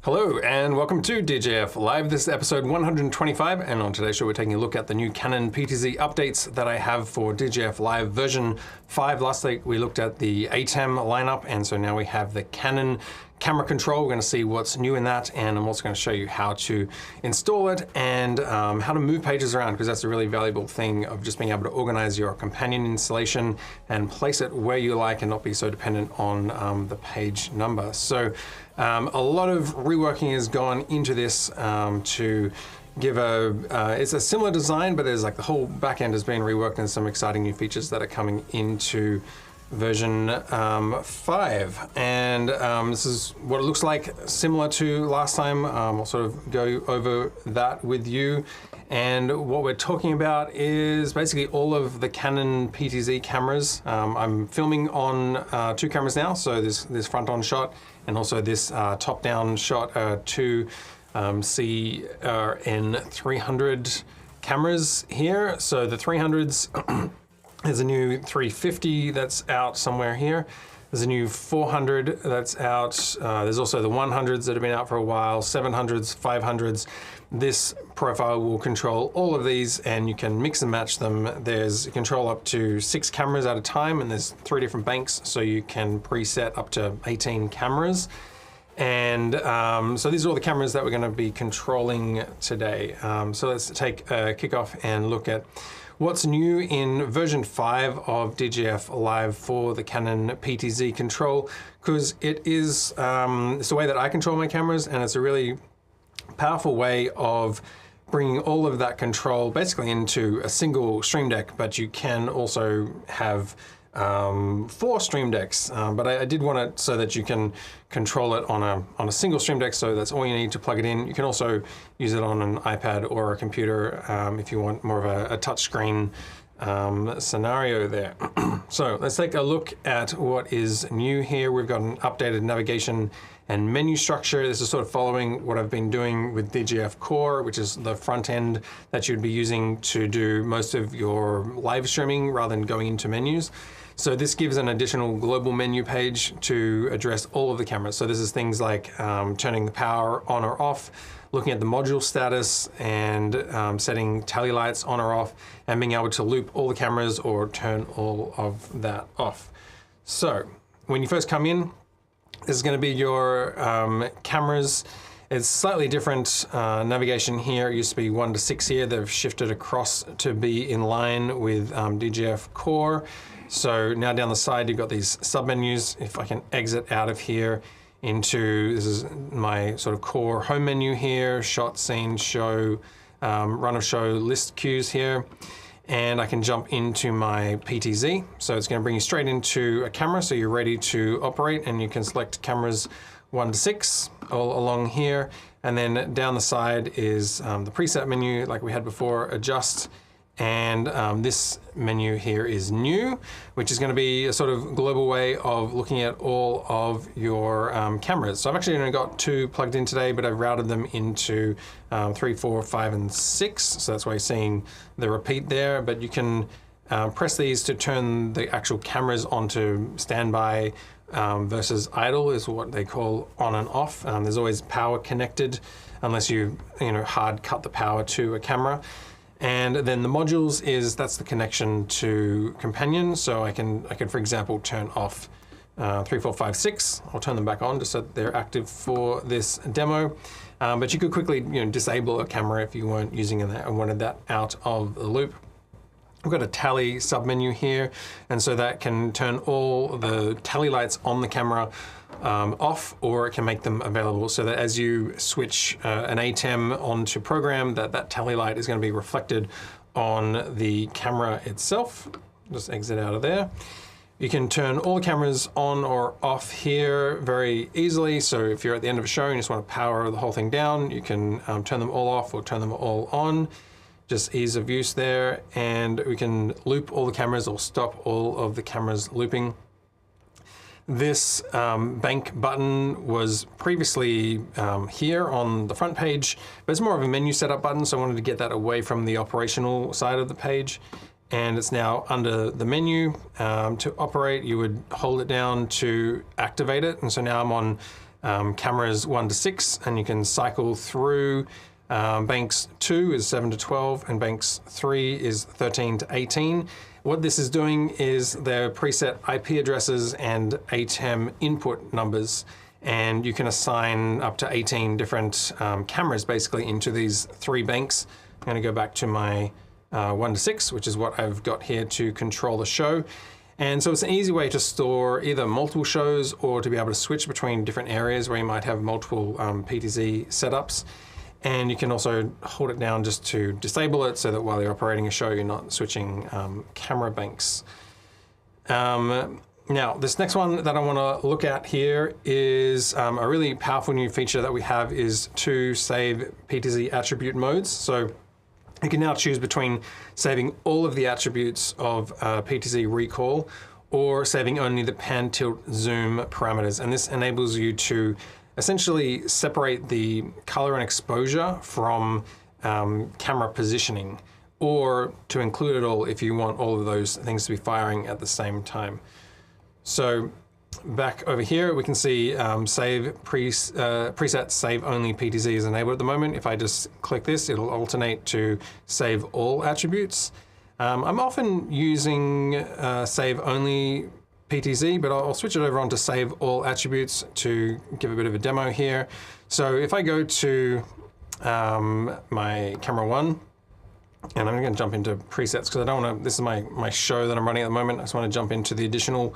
Hello and welcome to DJF Live. This is episode 125, and on today's show we're taking a look at the new Canon PTZ updates that I have for DJF Live version 5. Last week we looked at the ATEM lineup, and so now we have the Canon camera control. We're going to see what's new in that, and I'm also going to show you how to install it and how to move pages around, because that's a really valuable thing of just being able to organize your companion installation and place it where you like and not be so dependent on the page number. So a lot of reworking has gone into this to give it's a similar design, but there's like the whole back end has been reworked and some exciting new features that are coming into version 5. And this is what it looks like, similar to last time. I'll sort of go over that with you. And what we're talking about is basically all of the Canon PTZ cameras. I'm filming on 2 cameras now, so this front-on shot and also this top-down shot, 2 CN300 cameras here. So the 300s, there's a new 350 that's out somewhere here. There's a new 400 that's out. There's also the 100s that have been out for a while, 700s, 500s. This profile will control all of these, and you can mix and match them. There's control up to 6 cameras at a time, and there's 3 different banks, so you can preset up to 18 cameras. And so these are all the cameras that we're going to be controlling today. So let's take a kickoff and look at what's new in version 5 of DJF Live for the Canon PTZ control, because it is it's the way that I control my cameras, and it's a really powerful way of bringing all of that control basically into a single Stream Deck, but you can also have 4 Stream Decks, but I did want it so that you can control it on a single Stream Deck, so that's all you need to plug it in. You can also use it on an iPad or a computer if you want more of a touchscreen scenario there. So let's take a look at what is new here. We've got an updated navigation and menu structure. This is sort of following what I've been doing with DJF Core, which is the front end that you'd be using to do most of your live streaming rather than going into menus. So this gives an additional global menu page to address all of the cameras. So this is things like turning the power on or off, looking at the module status, and setting tally lights on or off, and being able to loop all the cameras or turn all of that off. So when you first come in, this is going to be your cameras. It's slightly different navigation here. It used to be 1 to 6 here. They've shifted across to be in line with DJF Core. So now down the side, you've got these submenus. If I can exit out of here into, this is my sort of core home menu here, shot, scene, show, run of show, list queues here. And I can jump into my PTZ. So it's going to bring you straight into a camera, so you're ready to operate, and you can select cameras 1 to 6 all along here. And then down the side is the preset menu like we had before, adjust. And this menu here is new, which is going to be a sort of global way of looking at all of your cameras. So I've actually only got 2 plugged in today, but I've routed them into 3, 4, 5, and 6. So that's why you're seeing the repeat there. But you can press these to turn the actual cameras onto standby versus idle is what they call on and off. There's always power connected unless you hard cut the power to a camera. And then the modules that's the connection to companion. So I can for example turn off 3, 4, 5, 6. I'll turn them back on just so that they're active for this demo. But you could quickly disable a camera if you weren't using it and wanted that out of the loop. We've got a tally submenu here, and so that can turn all the tally lights on the camera off, or it can make them available so that as you switch an ATEM onto program, that tally light is going to be reflected on the camera itself. Just exit out of there. You can turn all the cameras on or off here very easily. So if you're at the end of a show and you just want to power the whole thing down, you can turn them all off or turn them all on. Just ease of use there. And we can loop all the cameras or stop all of the cameras looping. This bank button was previously here on the front page, but it's more of a menu setup button, so I wanted to get that away from the operational side of the page. And it's now under the menu. To operate, you would hold it down to activate it. And so now I'm on cameras 1 to 6, and you can cycle through. Banks 2 is 7 to 12, and banks 3 is 13 to 18. What this is doing is they're preset IP addresses and ATEM input numbers, and you can assign up to 18 different cameras basically into these 3 banks. I'm going to go back to my 1 to 6, which is what I've got here to control the show. And so it's an easy way to store either multiple shows or to be able to switch between different areas where you might have multiple PTZ setups. And you can also hold it down just to disable it so that while you're operating a show, you're not switching camera banks. Now, this next one that I want to look at here is a really powerful new feature that we have is to save PTZ attribute modes. So you can now choose between saving all of the attributes of PTZ recall or saving only the pan, tilt, zoom parameters. And this enables you to essentially separate the color and exposure from camera positioning, or to include it all if you want all of those things to be firing at the same time. So back over here, we can see preset save only PTZ is enabled at the moment. If I just click this, it'll alternate to save all attributes. I'm often using save only PTZ, but I'll switch it over on to save all attributes to give a bit of a demo here. So if I go to my camera 1, and I'm going to jump into presets because I don't want to, this is my show that I'm running at the moment. I just want to jump into the additional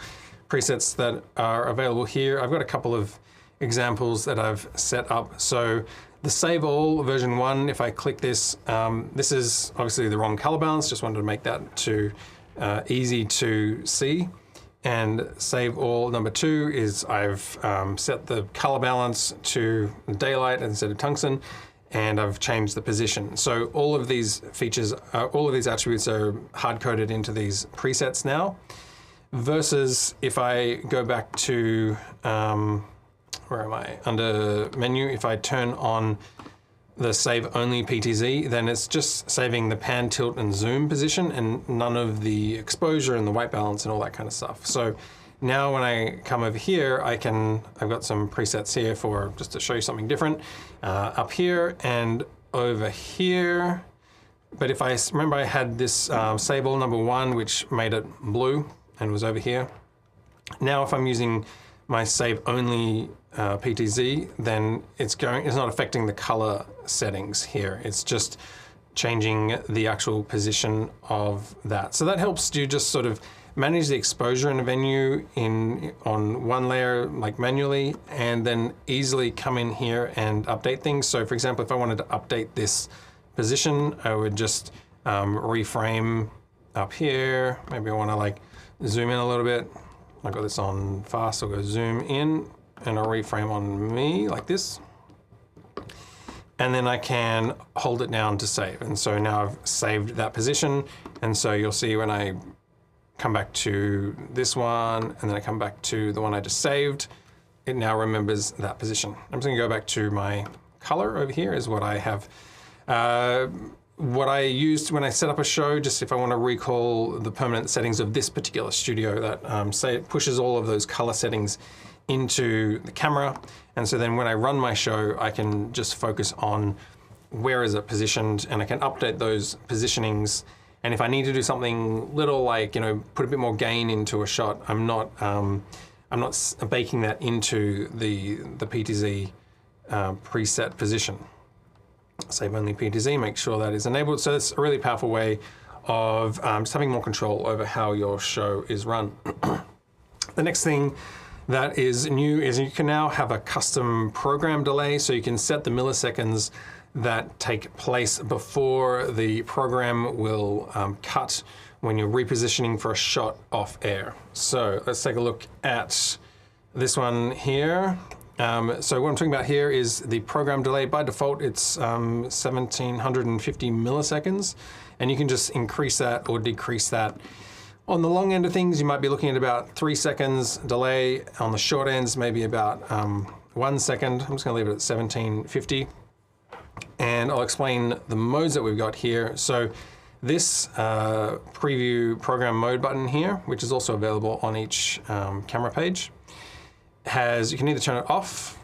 presets that are available here. I've got a couple of examples that I've set up. So the save all version 1, if I click this, this is obviously the wrong color balance. Just wanted to make that too easy to see. And save all number 2 is I've set the color balance to daylight instead of tungsten, and I've changed the position. So all of these features, all of these attributes are hard-coded into these presets now. Versus if I go back to, where am I? Under menu, if I turn on the save only PTZ, then it's just saving the pan, tilt, and zoom position and none of the exposure and the white balance and all that kind of stuff. So now when I come over here, I've got some presets here for just to show you something different up here and over here. But if I remember, I had this save all number 1, which made it blue and was over here. Now if I'm using my save only PTZ, then it's not affecting the color settings here. It's just changing the actual position of that. So that helps you just sort of manage the exposure in a venue on one layer, like manually, and then easily come in here and update things. So for example, if I wanted to update this position, I would just reframe up here. Maybe I want to like zoom in a little bit. I've got this on fast, I'll go zoom in and I'll reframe on me like this. And then I can hold it down to save. And so now I've saved that position. And so you'll see when I come back to this one and then I come back to the one I just saved, it now remembers that position. I'm just gonna go back to my color over here is what I have. What I used when I set up a show, just if I want to recall the permanent settings of this particular studio, that say it pushes all of those color settings into the camera. And so then when I run my show, I can just focus on where is it positioned, and I can update those positionings. And if I need to do something little, like, you know, put a bit more gain into a shot, I'm not baking that into the PTZ preset position. Save only PTZ, make sure that is enabled. So it's a really powerful way of just having more control over how your show is run. The next thing that is new is you can now have a custom program delay, so you can set the milliseconds that take place before the program will cut when you're repositioning for a shot off air. So let's take a look at this one here. So what I'm talking about here is the program delay. By default, it's 1750 milliseconds, and you can just increase that or decrease that. On the long end of things, you might be looking at about 3 seconds delay. On the short ends, maybe about 1 second. I'm just gonna leave it at 1750. And I'll explain the modes that we've got here. So this preview program mode button here, which is also available on each camera page, you can either turn it off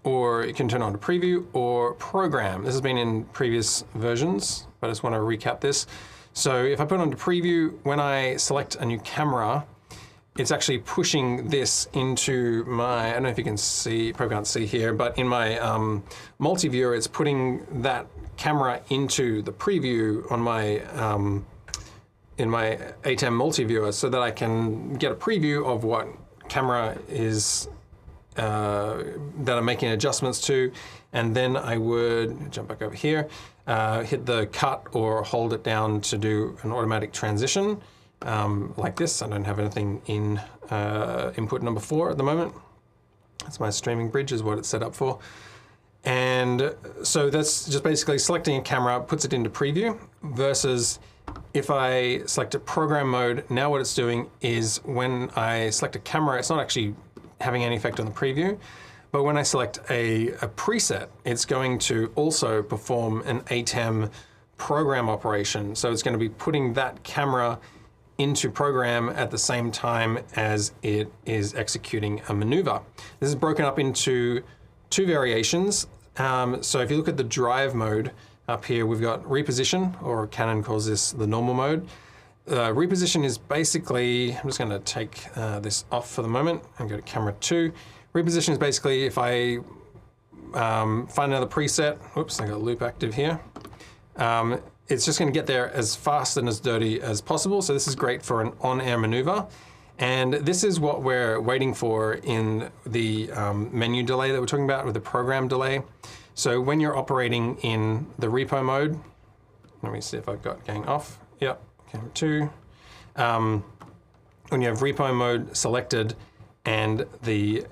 or you can turn on to preview or program. This has been in previous versions, but I just want to recap this. So if I put on to preview, when I select a new camera, it's actually pushing this into my, I don't know if you can see, probably can't see here, but in my multi-viewer, it's putting that camera into the preview on my, in my ATEM multi-viewer so that I can get a preview of what camera is, that I'm making adjustments to. And then I would jump back over here, hit the cut or hold it down to do an automatic transition. Like this. I don't have anything in input number 4 at the moment. That's my streaming bridge is what it's set up for. And so that's just basically selecting a camera, puts it into preview, versus if I select a program mode, now what it's doing is when I select a camera, it's not actually having any effect on the preview, but when I select a preset, it's going to also perform an ATEM program operation. So it's going to be putting that camera into program at the same time as it is executing a maneuver. This is broken up into 2 variations. So if you look at the drive mode up here, we've got reposition, or Canon calls this the normal mode. Reposition is basically, I'm just going to take this off for the moment and go to camera 2. Reposition is basically if I find another preset, oops, I got loop active here. It's just going to get there as fast and as dirty as possible. So this is great for an on-air maneuver. And this is what we're waiting for in the menu delay that we're talking about with the program delay. So when you're operating in the repo mode, let me see if I've got gang off. Yep, camera 2. When you have repo mode selected and the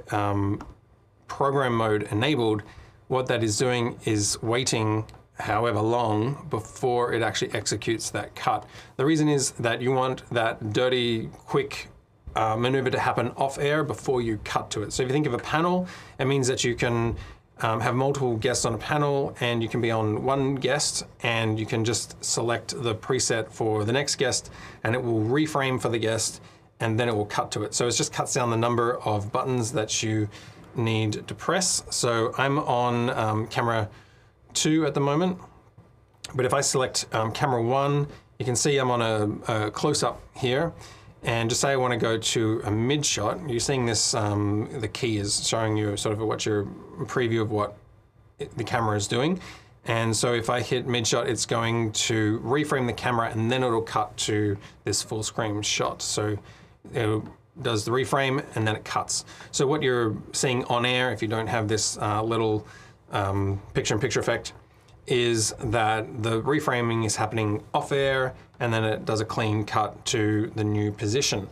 program mode enabled, what that is doing is waiting however long before it actually executes that cut. The reason is that you want that dirty, quick maneuver to happen off air before you cut to it. So if you think of a panel, it means that you can have multiple guests on a panel, and you can be on one guest and you can just select the preset for the next guest and it will reframe for the guest and then it will cut to it. So it just cuts down the number of buttons that you need to press. So I'm on camera 2 at the moment, but if I select camera 1, you can see I'm on a close-up here, and just say I want to go to a mid shot. You're seeing this, the key is showing you sort of what your preview of what the camera is doing. And so if I hit mid shot, it's going to reframe the camera and then it'll cut to this full screen shot. So it does the reframe and then it cuts. So what you're seeing on air, if you don't have this little picture-in-picture effect, is that the reframing is happening off air and then it does a clean cut to the new position.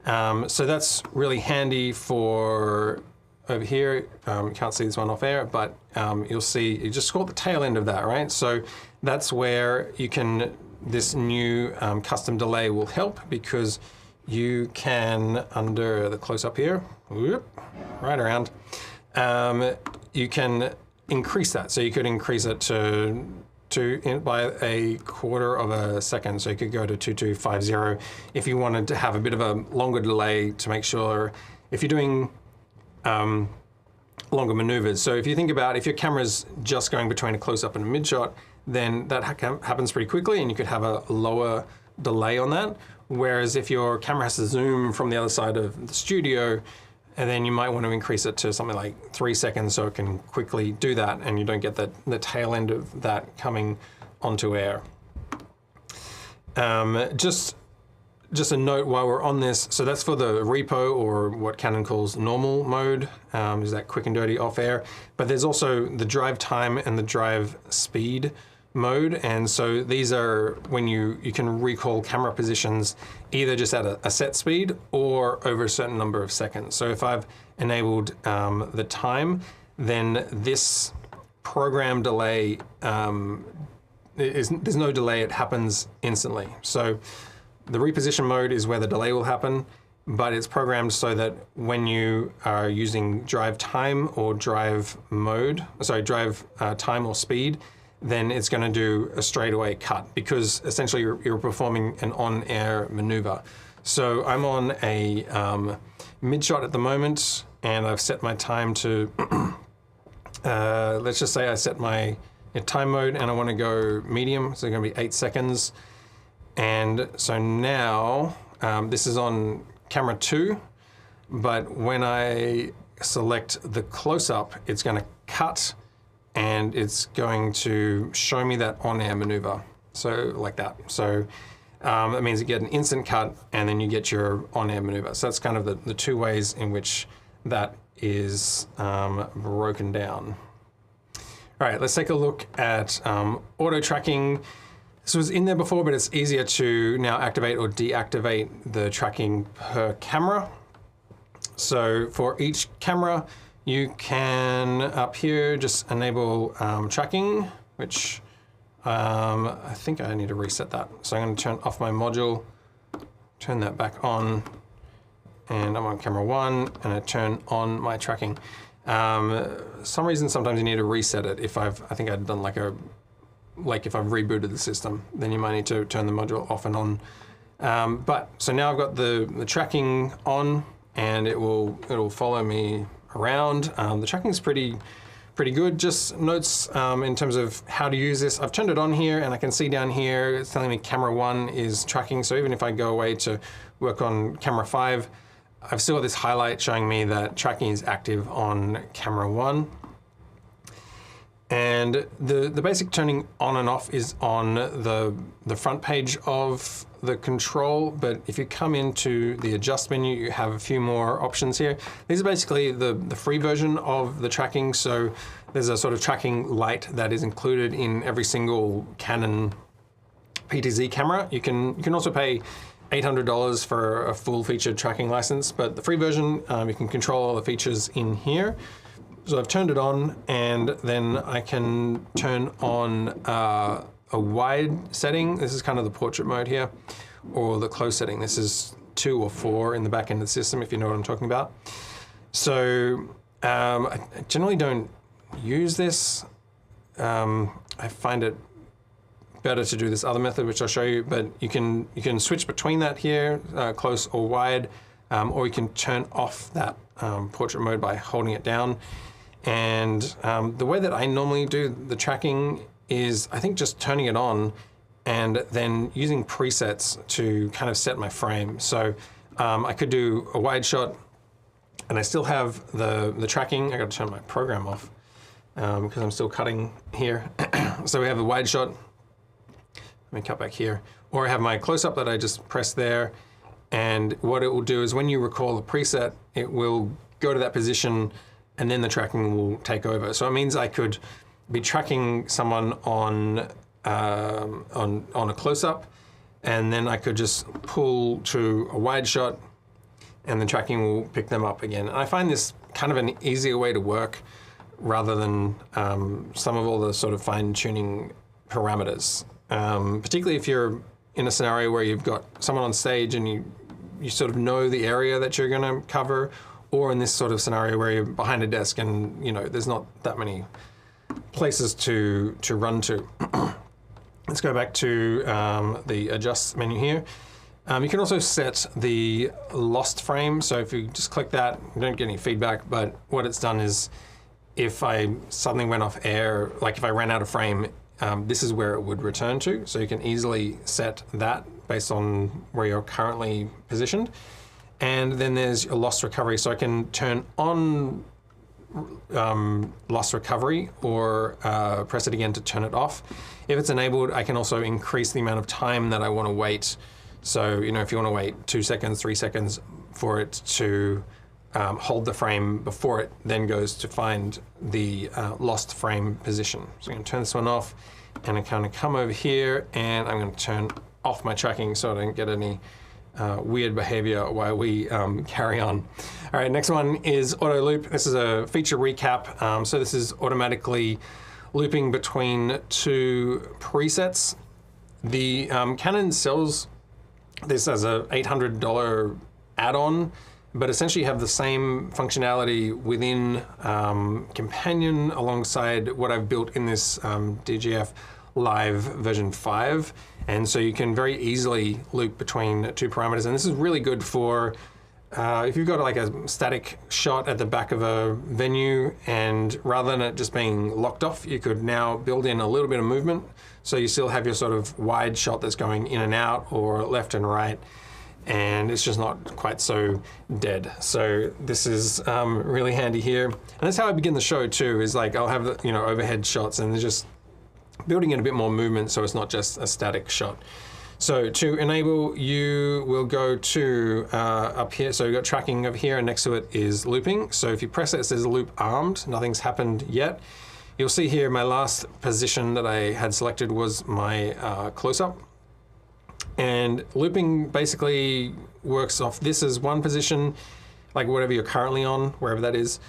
So that's really handy for over here. You can't see this one off air, but you'll see, you just caught the tail end of that, right? So that's where you can, this new custom delay will help, because you can, under the close-up here, whoop, right around, you can increase that. So you could increase it by a quarter of a second. So you could go to 2250 if you wanted to have a bit of a longer delay to make sure if you're doing longer maneuvers. So if you think about if your camera's just going between a close-up and a mid-shot, then that happens pretty quickly and you could have a lower delay on that. Whereas if your camera has to zoom from the other side of the studio, and then you might want to increase it to something like 3 seconds so it can quickly do that and you don't get the tail end of that coming onto air. Just a note while we're on this, so that's for the repo, or what Canon calls normal mode, is that quick and dirty off air. But there's also the drive time and the drive speed mode, and so these are when you can recall camera positions either just at a set speed or over a certain number of seconds. So if I've enabled the time, then this program delay there's no delay, it happens instantly. So the reposition mode is where the delay will happen, but it's programmed so that when you are using drive time or drive mode, drive time or speed, then it's going to do a straightaway cut, because essentially you're performing an on-air maneuver. So I'm on a mid-shot at the moment, and I've set my time to let's just say I set my time mode and I want to go medium, so it's going to be 8 seconds. And so now this is on camera 2, but when I select the close-up, it's going to cut and it's going to show me that on-air maneuver. So like that. So that means you get an instant cut and then you get your on-air maneuver. So that's kind of the two ways in which that is broken down. All right, let's take a look at auto tracking. This was in there before, but it's easier to now activate or deactivate the tracking per camera. So for each camera, you can up here just enable tracking, which I think I need to reset that. So I'm going to turn off my module, turn that back on, and I'm on camera 1, and I turn on my tracking. Some reason sometimes you need to reset it. I think I'd done like if I've rebooted the system, then you might need to turn the module off and on. So now I've got the tracking on, and it'll follow me around. The tracking is pretty good. Just notes in terms of how to use this. I've turned it on here, and I can see down here it's telling me camera 1 is tracking. So even if I go away to work on camera 5, I've still got this highlight showing me that tracking is active on camera 1. And the basic turning on and off is on the front page of the control, but if you come into the adjust menu, you have a few more options here. These are basically the free version of the tracking. So there's a sort of tracking light that is included in every single Canon PTZ camera. You can also pay $800 for a full featured tracking license, but the free version, you can control all the features in here. So I've turned it on, and then I can turn on a wide setting. This is kind of the portrait mode here, or the close setting. This is 2 or 4 in the back end of the system, if you know what I'm talking about. So I generally don't use this. I find it better to do this other method, which I'll show you, but you can switch between that here, close or wide, or you can turn off that portrait mode by holding it down. And the way that I normally do the tracking is, I think, just turning it on and then using presets to kind of set my frame. So I could do a wide shot, and I still have the tracking. I got to turn my program off because I'm still cutting here. So we have the wide shot. Let me cut back here. Or I have my close-up that I just press there. And what it will do is when you recall the preset, it will go to that position, and then the tracking will take over. So it means I could be tracking someone on a close-up, and then I could just pull to a wide shot, and the tracking will pick them up again. And I find this kind of an easier way to work rather than some of all the sort of fine-tuning parameters. Particularly if you're in a scenario where you've got someone on stage and you sort of know the area that you're going to cover, or in this sort of scenario where you're behind a desk and there's not that many places to run to. Let's go back to the adjust menu here. You can also set the lost frame. So if you just click that, you don't get any feedback, but what it's done is if I suddenly went off air, like if I ran out of frame, this is where it would return to. So you can easily set that based on where you're currently positioned. And then there's a lost recovery. So I can turn on lost recovery or press it again to turn it off. If it's enabled, I can also increase the amount of time that I want to wait. So, if you want to wait 2 seconds, 3 seconds for it to hold the frame before it then goes to find the lost frame position. So I'm going to turn this one off, and I kind of come over here, and I'm going to turn off my tracking so I don't get any weird behavior while we carry on. All right, next one is auto loop. This is a feature recap. So this is automatically looping between 2 presets. The Canon sells this as a $800 add-on, but essentially you have the same functionality within Companion alongside what I've built in this DJF Live version 5. And so you can very easily loop between 2 parameters. And this is really good for if you've got like a static shot at the back of a venue, and rather than it just being locked off, you could now build in a little bit of movement. So you still have your sort of wide shot that's going in and out or left and right, and it's just not quite so dead. So this is really handy here. And that's how I begin the show too, is like I'll have the, you know, overhead shots and just building in a bit more movement so it's not just a static shot. So to enable, you will go to up here. So you've got tracking over here, and next to it is looping. So if you press it, it says loop armed. Nothing's happened yet. You'll see here my last position that I had selected was my close-up. And looping basically works off this as one position, like whatever you're currently on, wherever that is,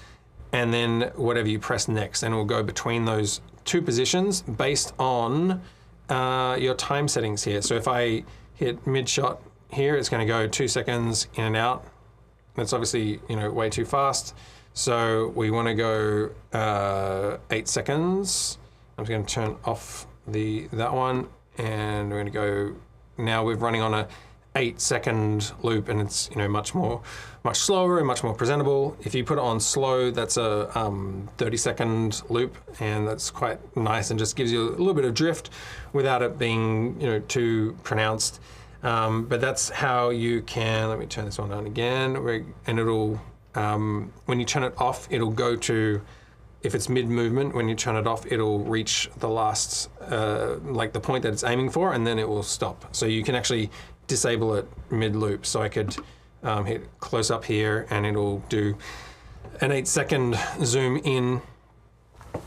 and then whatever you press next. And it will go between those two positions based on your time settings here. So if I hit mid shot here, it's going to go 2 seconds in and out. That's obviously, you know, way too fast. So we want to go 8 seconds. I'm just going to turn off that one, and we're going to go. Now we're running on a 8-second loop, and it's, you know, much slower and much more presentable. If you put it on slow, that's a 30-second loop, and that's quite nice and just gives you a little bit of drift without it being, you know, too pronounced. But that's how you can. Let me turn this one on again, and it'll when you turn it off, it'll go to. If it's mid-movement, when you turn it off, it'll reach the last, like the point that it's aiming for, and then it will stop. So you can actually disable it mid-loop. So I could hit close up here, and it'll do an 8-second zoom in,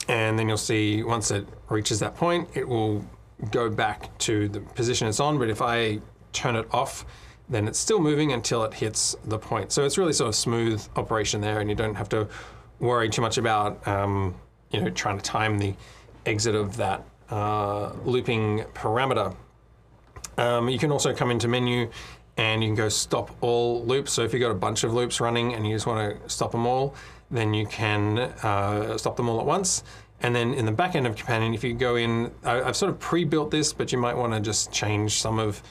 and then you'll see once it reaches that point, it will go back to the position it's on. But if I turn it off, then it's still moving until it hits the point. So it's really sort of smooth operation there, and you don't have to worry too much about you know, trying to time the exit of that looping parameter. You can also come into menu, and you can go stop all loops. So if you've got a bunch of loops running and you just want to stop them all, then you can stop them all at once. And then in the back end of Companion, if you go in, I've sort of pre-built this, but you might want to just change some of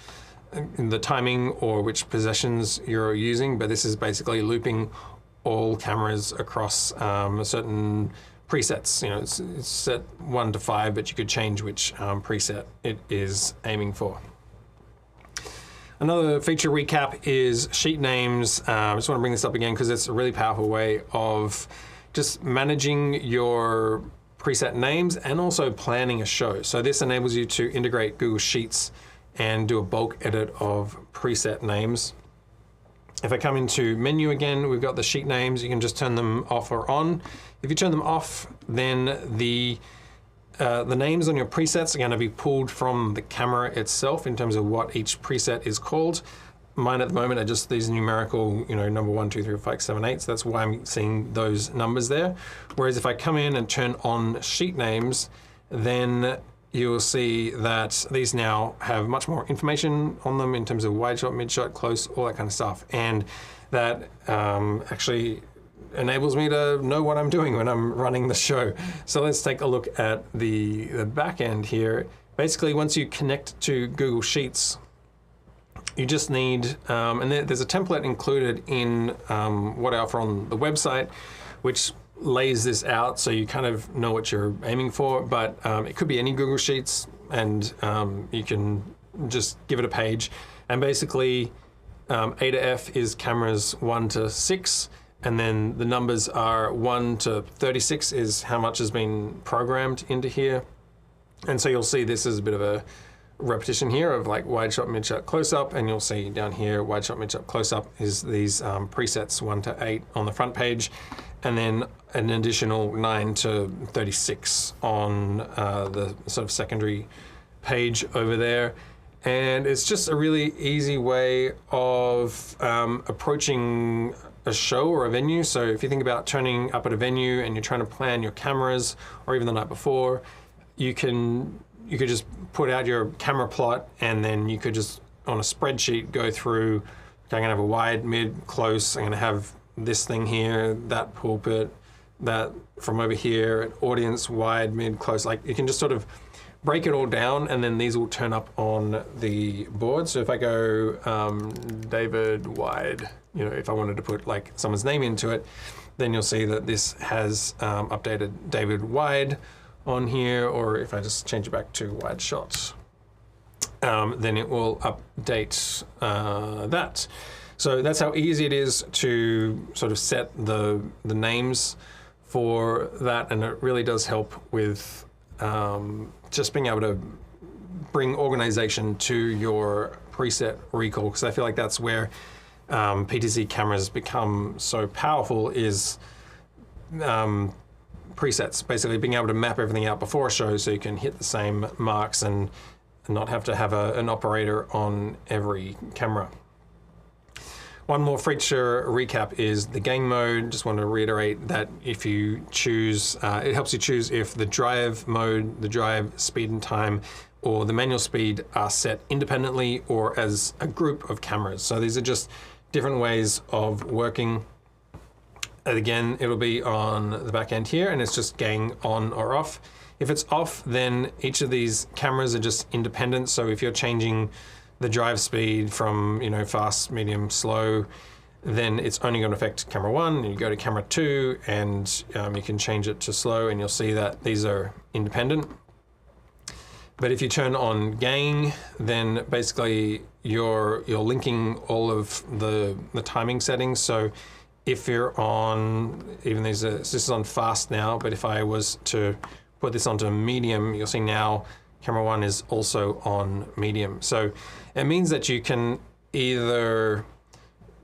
the timing or which possessions you're using. But this is basically looping all cameras across certain presets. You know, it's set 1 to 5, but you could change which preset it is aiming for. Another feature recap is sheet names. I just want to bring this up again because it's a really powerful way of just managing your preset names and also planning a show. So this enables you to integrate Google Sheets and do a bulk edit of preset names. If I come into menu again, we've got the sheet names. You can just turn them off or on. If you turn them off, then the names on your presets are going to be pulled from the camera itself in terms of what each preset is called. Mine at the moment are just these numerical, you know, number 1, 2, 3, 4, 5, 7, 8. So that's why I'm seeing those numbers there. Whereas if I come in and turn on sheet names, then you will see that these now have much more information on them in terms of wide shot, mid shot, close, all that kind of stuff. And that actually enables me to know what I'm doing when I'm running the show. So let's take a look at the back end here. Basically, once you connect to Google Sheets, you just need, and there's a template included in what I offer on the website, which lays this out so you kind of know what you're aiming for, but it could be any Google Sheets, and you can just give it a page. And basically, A to F is cameras 1 to 6, and then the numbers are 1 to 36 is how much has been programmed into here. And so you'll see this is a bit of a repetition here of like wide shot, mid shot, close up, and you'll see down here wide shot, mid shot, close up is these presets 1 to 8 on the front page, and then an additional 9 to 36 on the sort of secondary page over there. And it's just a really easy way of approaching a show or a venue. So if you think about turning up at a venue and you're trying to plan your cameras, or even the night before, you could just put out your camera plot, and then you could just on a spreadsheet go through, okay, I'm gonna have a wide, mid, close, I'm gonna have this thing here, that pulpit, that from over here, audience, wide, mid, close. Like you can just sort of break it all down, and then these will turn up on the board. So if I go David wide you know, if I wanted to put like someone's name into it, then you'll see that this has updated David Wide on here, or if I just change it back to wide shots, then it will update that. So that's how easy it is to sort of set the names for that, and it really does help with just being able to bring organization to your preset recall, because I feel like that's where PTZ cameras become so powerful, is presets, basically being able to map everything out before a show so you can hit the same marks and not have to have an operator on every camera. One more feature recap is the gang mode. Just want to reiterate that if you choose, it helps you choose if the drive mode, the drive speed and time, or the manual speed are set independently or as a group of cameras. So these are just different ways of working. And again, it'll be on the back end here, and it's just gang on or off. If it's off, then each of these cameras are just independent. So if you're changing the drive speed from, you know, fast, medium, slow, then it's only going to affect camera 1. You go to camera 2 and you can change it to slow, and you'll see that these are independent. But if you turn on gang, then basically you're linking all of the timing settings. So if you're on, even this is on fast now, but if I was to put this onto medium, you'll see now camera 1 is also on medium. So it means that you can either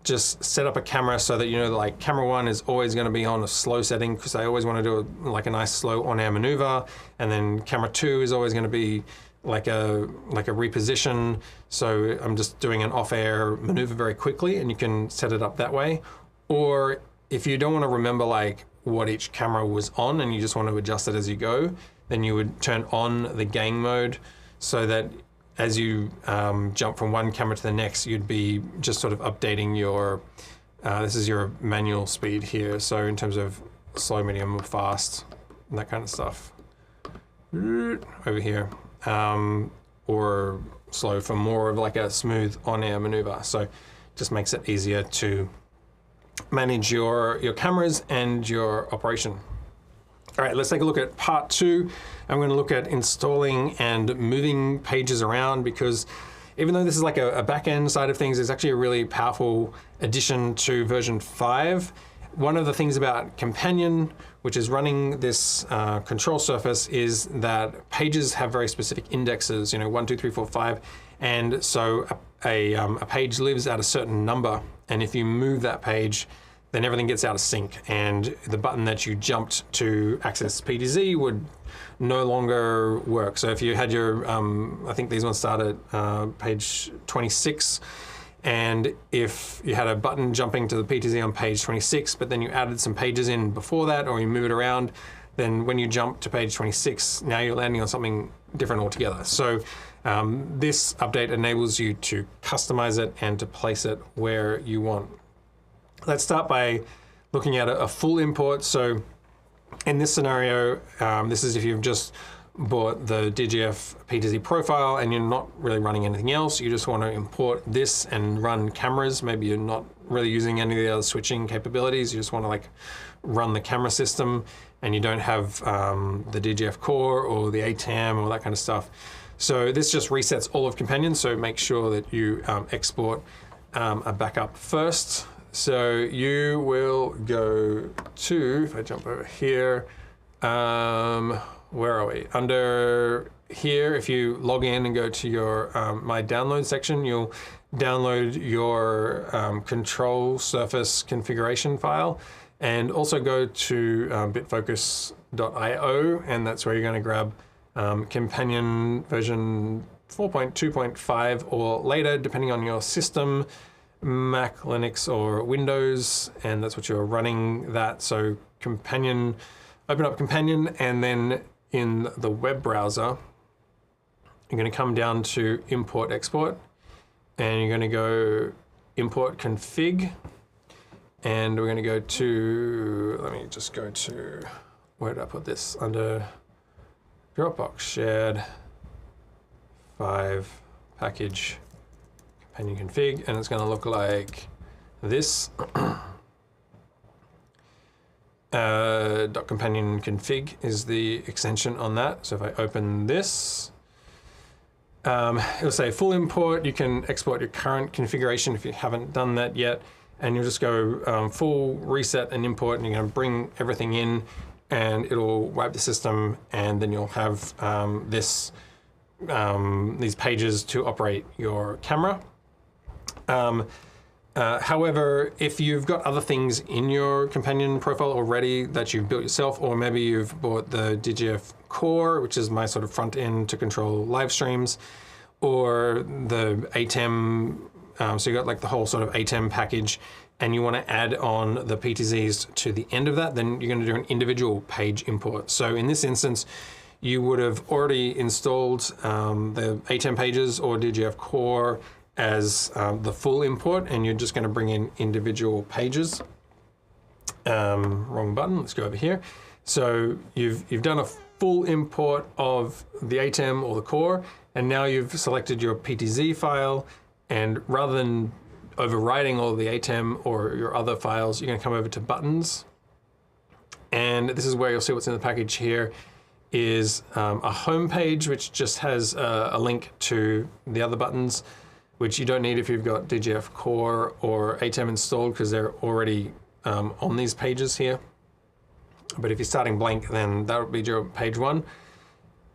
just set up a camera so that you know, like camera 1 is always going to be on a slow setting, because I always want to do like a nice slow on-air maneuver, and then camera 2 is always going to be like a reposition. So I'm just doing an off-air maneuver very quickly, and you can set it up that way. Or if you don't want to remember like what each camera was on and you just want to adjust it as you go, then you would turn on the gang mode so that as you jump from one camera to the next, you'd be just sort of updating your, this is your manual speed here. So in terms of slow, medium, or fast, and that kind of stuff. Over here. Or slow for more of like a smooth on-air maneuver. So just makes it easier to manage your cameras and your operation. All right, let's take a look at part 2. I'm going to look at installing and moving pages around, because even though this is like a back-end side of things, it's actually a really powerful addition to version 5. One of the things about Companion, which is running this control surface, is that pages have very specific indexes, you know, 1, 2, 3, 4, 5. And so a page lives at a certain number. And if you move that page, then everything gets out of sync, and the button that you jumped to access PTZ would no longer work. So if you had your, I think these ones start at page 26, and if you had a button jumping to the PTZ on page 26, but then you added some pages in before that, or you move it around, then when you jump to page 26, now you're landing on something different altogether. So this update enables you to customize it and to place it where you want. Let's start by looking at a full import. So in this scenario, this is if you've just bought the DJF PTZ profile and you're not really running anything else. You just want to import this and run cameras. Maybe you're not really using any of the other switching capabilities. You just want to like run the camera system, and you don't have the DJF core or the ATAM or that kind of stuff. So this just resets all of Companion. So make sure that you export a backup first. So you will go to, if I jump over here, where are we? Under here, if you log in and go to your My Download section, you'll download your control surface configuration file, and also go to bitfocus.io, and that's where you're going to grab Companion version 4.2.5 or later, depending on your system. Mac, Linux, or Windows, and that's what you're running that. So Companion, open up Companion, and then in the web browser, you're going to come down to Import Export, and you're going to go Import Config, and we're going to go to, let me just go to, where did I put this? Under Dropbox, Shared, 5, Package, Companion config, and it's going to look like this .companion config is the extension on that. So if I open this, it'll say full import. You can export your current configuration if you haven't done that yet, and you'll just go full reset and import, and you're going to bring everything in, and it'll wipe the system, and then you'll have these pages to operate your camera. However, if you've got other things in your companion profile already that you've built yourself, or maybe you've bought the DJF core, which is my sort of front end to control live streams, or the ATEM, so you got like the whole sort of ATEM package, and you want to add on the PTZs to the end of that, then you're going to do an individual page import. So in this instance, you would have already installed the ATEM pages or DJF core as the full import, and you're just going to bring in individual pages. Wrong button, let's go over here. So you've done a full import of the ATEM or the core, and now you've selected your PTZ file, and rather than overriding all the ATEM or your other files, you're going to come over to buttons, and this is where you'll see what's in the package. Here is a home page which just has a link to the other buttons, which you don't need if you've got DJF core or ATEM installed, because they're already on these pages here. But if you're starting blank, then that would be your page 1.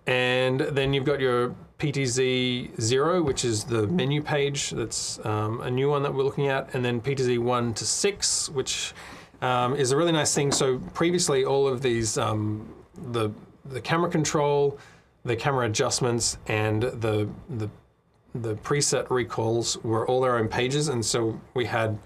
And then you've got your PTZ 0, which is the menu page. That's a new one that we're looking at. And then PTZ 1 to 6, which is a really nice thing. So previously, all of these, the camera control, the camera adjustments, and the preset recalls were all their own pages. And so we had,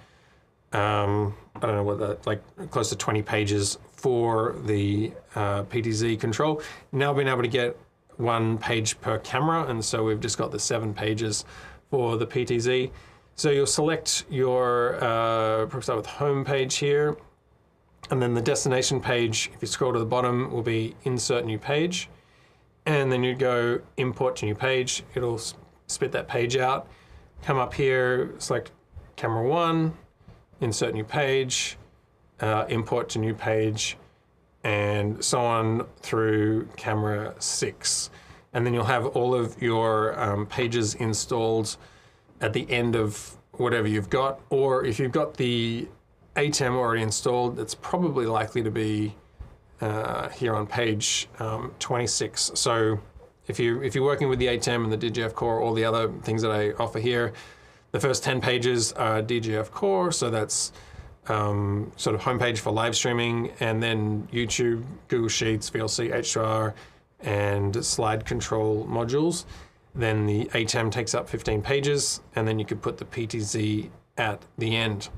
I don't know what that, like close to 20 pages for the PTZ control. Now being able to get 1 page per camera, and so we've just got the 7 pages for the PTZ. So you'll select your, probably start with home page here, and then the destination page, if you scroll to the bottom, will be insert new page, and then you'd go import to new page. It'll spit that page out, come up here, select camera 1, insert new page, import to new page, and so on through camera 6. And then you'll have all of your pages installed at the end of whatever you've got. Or if you've got the ATEM already installed, it's probably likely to be here on page 26. So if you're working with the ATEM and the DJF core, all the other things that I offer here, the first 10 pages are DJF core, so that's sort of homepage for live streaming, and then YouTube, Google Sheets, VLC, H2R, and slide control modules. Then the ATEM takes up 15 pages, and then you could put the PTZ at the end.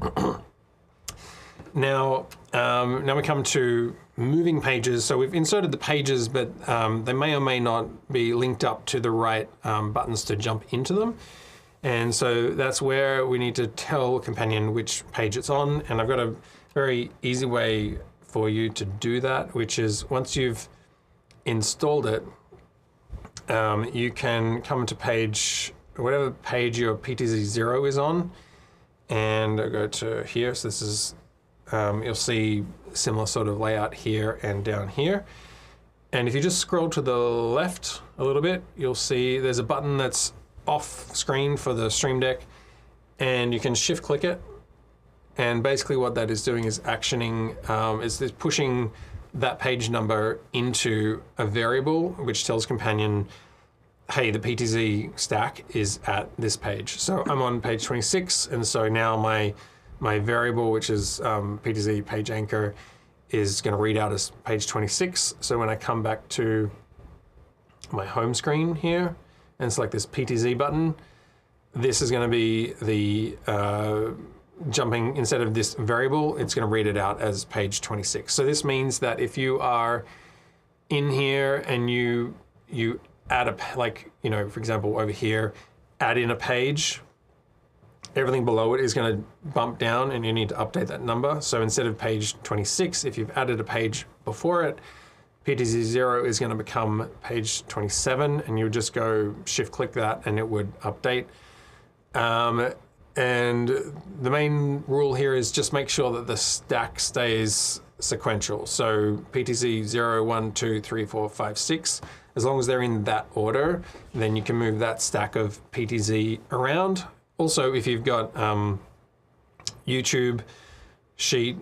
Now we come to moving pages. So we've inserted the pages, but they may or may not be linked up to the right buttons to jump into them. And so that's where we need to tell Companion which page it's on. And I've got a very easy way for you to do that, which is once you've installed it, you can come to page, whatever page your PTZ 0 is on, and I'll go to here. So this is, you'll see similar sort of layout here and down here. And if you just scroll to the left a little bit, you'll see there's a button that's off screen for the Stream Deck, and you can shift click it, and basically what that is doing is actioning, is pushing that page number into a variable which tells Companion, hey, the PTZ stack is at this page. So I'm on page 26, and so now my variable, which is PTZ page anchor, is going to read out as page 26. So when I come back to my home screen here and select this PTZ button, this is going to be the jumping, instead of this variable, it's going to read it out as page 26. So this means that if you are in here and you add a, like, you know, for example, over here, add in a page, everything below it is going to bump down, and you need to update that number. So instead of page 26, if you've added a page before it, PTZ 0 is going to become page 27, and you would just go shift click that and it would update. And the main rule here is just make sure that the stack stays sequential. So PTZ 0, 1, 2, 3, 4, 5, 6, as long as they're in that order, then you can move that stack of PTZ around. Also, if you've got YouTube, sheet,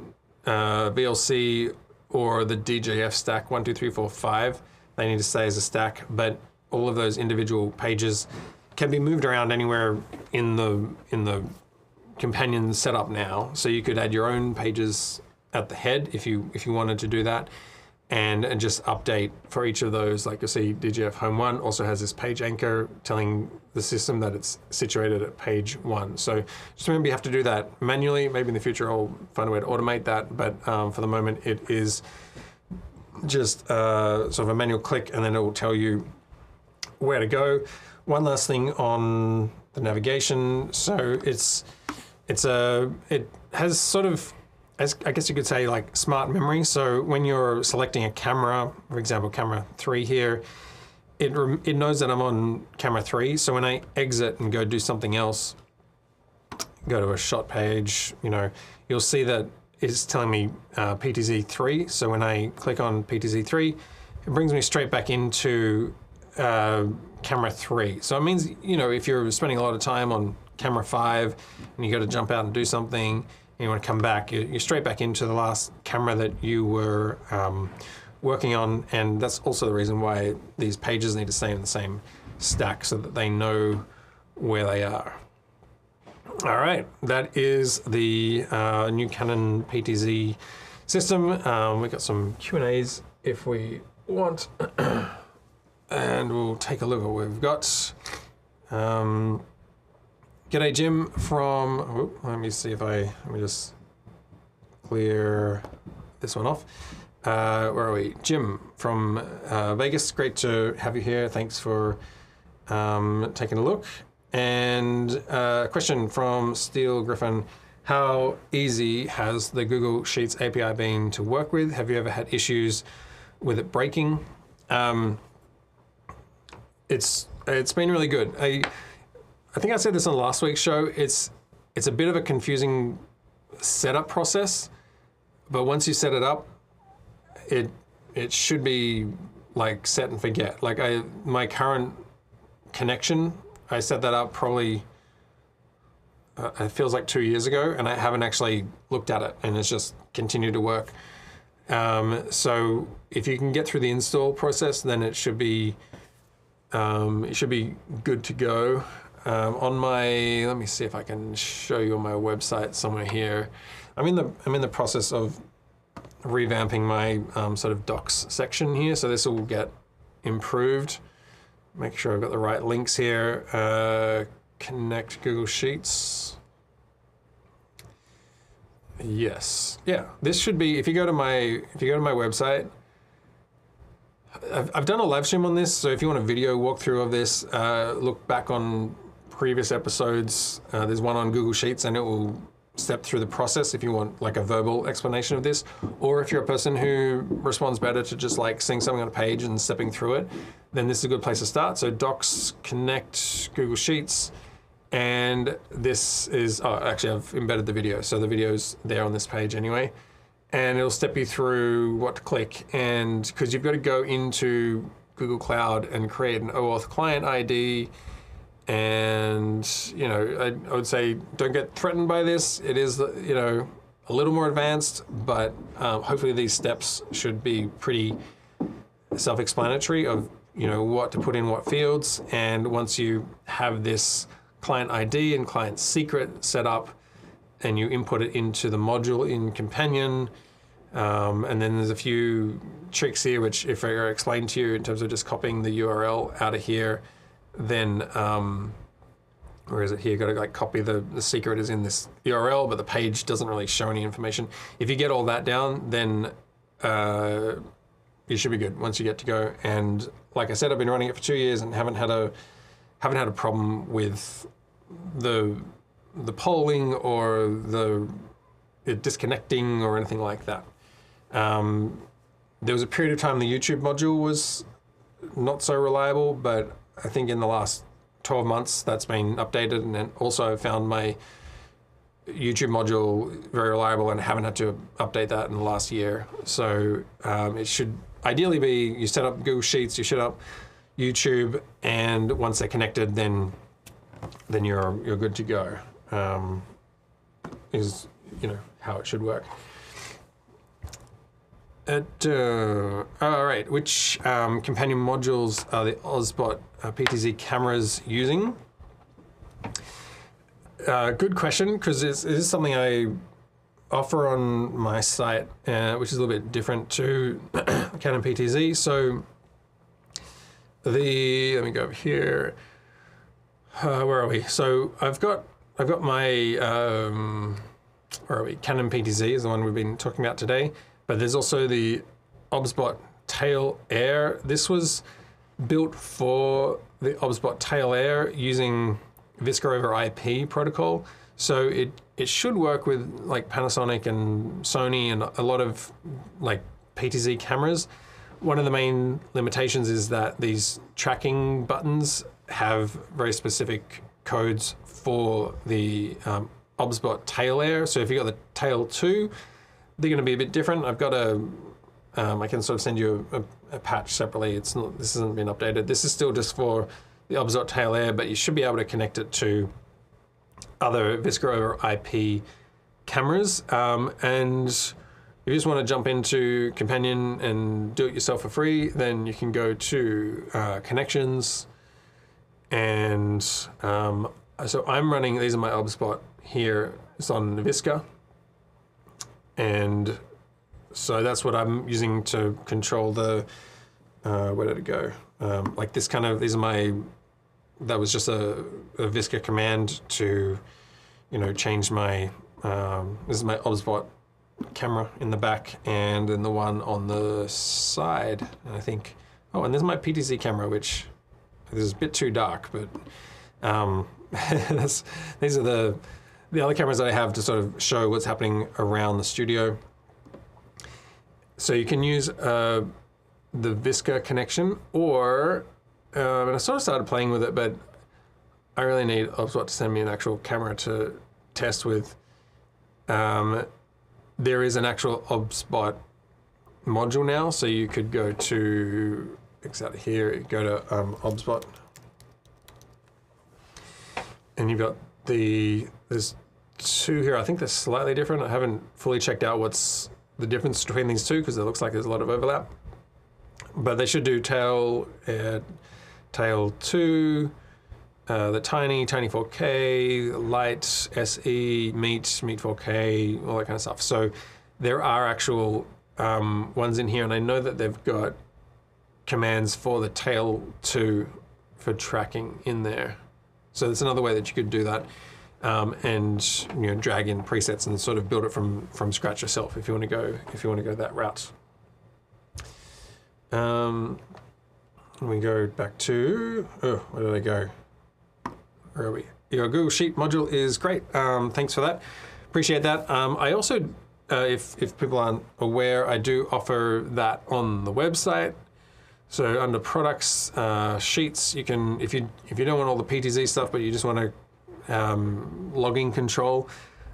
VLC, or the DJF stack, 1, 2, 3, 4, 5, they need to stay as a stack, but all of those individual pages can be moved around anywhere in the companion setup now. So you could add your own pages at the head if you wanted to do that, and just update for each of those. Like you'll see DJF Home 1 also has this page anchor telling the system that it's situated at page 1. So just remember you have to do that manually. Maybe in the future I'll find a way to automate that, but for the moment it is just sort of a manual click, and then it will tell you where to go. One last thing on the navigation. So it has sort of, as I guess you could say, like smart memory. So when you're selecting a camera, for example, camera 3 here, it knows that I'm on camera 3. So when I exit and go do something else, go to a shot page, you'll see that it's telling me PTZ 3. So when I click on PTZ 3, it brings me straight back into camera 3. So it means, if you're spending a lot of time on camera 5 and you got to jump out and do something and you want to come back, you're straight back into the last camera that you were working on. And that's also the reason why these pages need to stay in the same stack so that they know where they are. All right, that is the new Canon PTZ system. We've got some Q&As if we want. And we'll take a look at what we've got. G'day Jim from, let me just clear this one off. Where are we? Jim from Vegas, great to have you here. Thanks for taking a look. And a question from Steel Griffin. How easy has the Google Sheets API been to work with? Have you ever had issues with it breaking? It's been really good. I think I said this on last week's show. It's a bit of a confusing setup process, but once you set it up, it should be like set and forget. Like my current connection, I set that up probably it feels like 2 years ago, and I haven't actually looked at it, and it's just continued to work. So if you can get through the install process, then it should be good to go. Let me see if I can show you on my website somewhere here. I'm in the process of revamping my sort of docs section here, so this will get improved. Make sure I've got the right links here. Connect Google Sheets. Yes, yeah. This should be, if you go to my website. I've done a live stream on this, so if you want a video walkthrough of this, look back on previous episodes. There's one on Google Sheets, and it will step through the process if you want like a verbal explanation of this. Or if you're a person who responds better to just like seeing something on a page and stepping through it, then this is a good place to start. So Docs, Connect, Google Sheets, and this is, actually I've embedded the video. So the video's there on this page anyway. And it'll step you through what to click, and because you've got to go into Google Cloud and create an OAuth client ID, and I would say don't get threatened by this. It is a little more advanced, but hopefully these steps should be pretty self-explanatory of what to put in what fields. And once you have this client ID and client secret set up, and you input it into the module in Companion. And then there's a few tricks here, which if I explain to you in terms of just copying the URL out of here, then, where is it here? Got to like copy the secret is in this URL, but the page doesn't really show any information. If you get all that down, then you should be good once you get to go. And like I said, I've been running it for 2 years and haven't had a problem with the polling or it disconnecting or anything like that. There was a period of time the YouTube module was not so reliable, but I think in the last 12 months that's been updated, and then also found my YouTube module very reliable and haven't had to update that in the last year. So it should ideally be, you set up Google Sheets, you set up YouTube, and once they're connected, then you're good to go. Is how it should work. All right, which companion modules are the obsbot PTZ cameras using? Good question, because it is something I offer on my site, which is a little bit different to Canon PTZ. So let me go over here. Where are we? So I've got my where are we? Canon PTZ is the one we've been talking about today. But there's also the obsbot tail air. This was built for the obsbot tail air using Visca over IP protocol. So it should work with like Panasonic and Sony and a lot of like PTZ cameras. One of the main limitations is that these tracking buttons have very specific codes for the obsbot tail air. So if you got the tail 2, they're going to be a bit different. I've got I can sort of send you a patch separately. This hasn't been updated. This is still just for the obsbot tail air, but you should be able to connect it to other Visca over IP cameras. And if you just want to jump into Companion and do it yourself for free, then you can go to Connections. And so I'm running, these are my obsbot here. It's on Visca. And so that's what I'm using to control the, where did it go? Like this kind of, that was just a Visca command to, change my, this is my obsbot camera in the back, and then the one on the side, and I think, and this is my PTZ camera, which this is a bit too dark, but these are the other cameras that I have to sort of show what's happening around the studio. So you can use the Visca connection, or, and I sort of started playing with it, but I really need obsbot to send me an actual camera to test with. There is an actual obsbot module now, so you could go to, it's out here, go to obsbot, and you've got there's 2 here. I think they're slightly different. I haven't fully checked out what's the difference between these 2, because it looks like there's a lot of overlap. But they should do tail 2, the tiny 4K, light, SE, meet 4K, all that kind of stuff. So there are actual ones in here, and I know that they've got commands for the tail 2 for tracking in there. So that's another way that you could do that, and drag in presets and sort of build it from scratch yourself if you want to go that route. We go back to where did I go? Where are we? Your Google Sheet module is great. Thanks for that. Appreciate that. I also, if people aren't aware, I do offer that on the website. So under products, sheets, you can, if you don't want all the PTZ stuff, but you just want to logging control,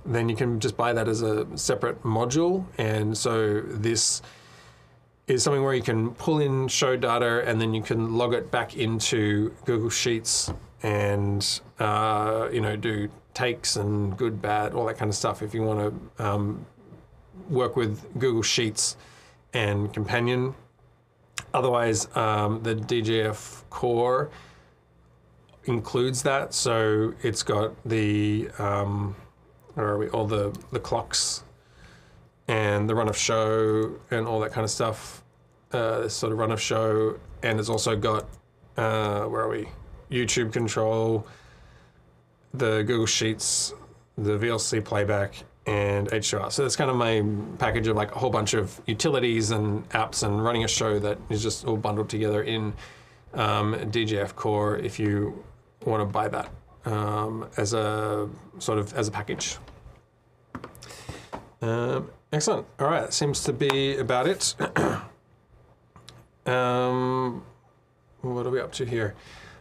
then you can just buy that as a separate module. And so this is something where you can pull in show data, and then you can log it back into Google Sheets and do takes and good, bad, all that kind of stuff if you want to work with Google Sheets and Companion. Otherwise, the DJF core includes that, so it's got the all the clocks and the run of show and all that kind of stuff. This sort of run of show, and it's also got YouTube control, the Google Sheets, the VLC playback, and H2R. So that's kind of my package of like a whole bunch of utilities and apps and running a show that is just all bundled together in DJF Core if you want to buy that as a package. Excellent. All right, that seems to be about it. What are we up to here?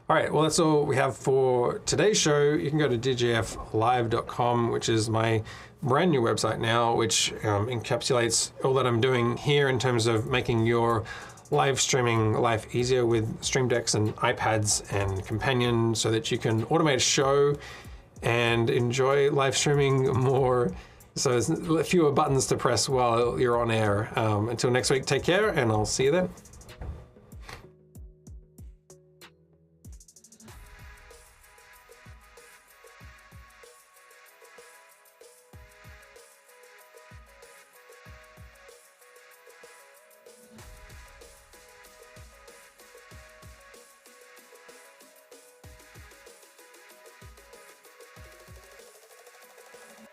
All right, well, that's all we have for today's show. You can go to djflive.com, which is my brand new website now, which encapsulates all that I'm doing here in terms of making your live streaming life easier with Stream Decks and iPads and Companion, so that you can automate a show and enjoy live streaming more. So there's fewer buttons to press while you're on air. Until next week, take care, and I'll see you then.